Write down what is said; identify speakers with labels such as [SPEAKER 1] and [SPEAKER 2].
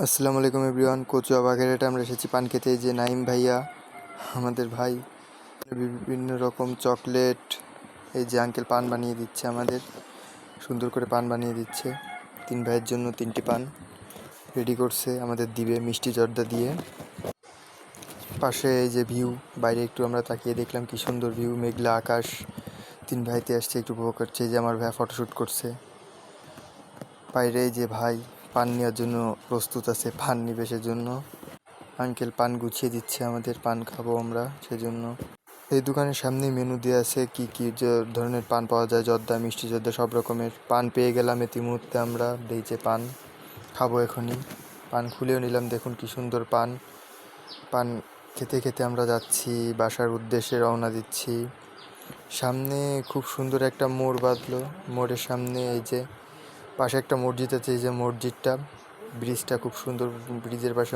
[SPEAKER 1] আসসালামু আলাইকুম এভরিওয়ান। কচুয়া বাগেরহাটে আমরা এসেছি পান খেতে। এই যে নাইম ভাইয়া, আমাদের ভাই, বিভিন্ন রকম চকলেট, এই যে আঙ্কেল পান বানিয়ে দিচ্ছে আমাদের, সুন্দর করে পান বানিয়ে দিচ্ছে। তিন ভাইয়ের জন্য তিনটি পান রেডি করছে, আমাদের দিবে মিষ্টি জর্দা দিয়ে। পাশে এই যে ভিউ, বাইরে একটু আমরা তাকিয়ে দেখলাম কি সুন্দর ভিউ, মেঘলা আকাশ। তিন ভাইতে আসছে, একটু উপভোগ করছে। এই যে আমার ভাই ফটোশ্যুট করছে। বাইরে এই যে ভাই পান নেওয়ার জন্য প্রস্তুত আছে, পান নিবে সেজন্য। আঙ্কেল পান গুছিয়ে দিচ্ছে আমাদের, পান খাবো আমরা সেজন্য। এই দোকানের সামনে মেনু দেওয়া আছে কি কি যে ধরনের পান পাওয়া যায়, জর্দা, মিষ্টি জর্দা, সব রকমের পান পেয়ে গেলাম এই মুহূর্তে আমরা। এই যে পান খাবো এখনই, পান খুলেও নিলাম। দেখুন কি সুন্দর পান। পান খেতে খেতে আমরা যাচ্ছি বাসার উদ্দেশ্যে, রওনা দিচ্ছি। সামনে খুব সুন্দর একটা মোড় বাঁধলো, মোড়ের সামনে এই যে পাশে একটা মসজিদ আছে, এই যে মসজিদটা, ব্রিজটা খুব সুন্দর, ব্রিজের পাশে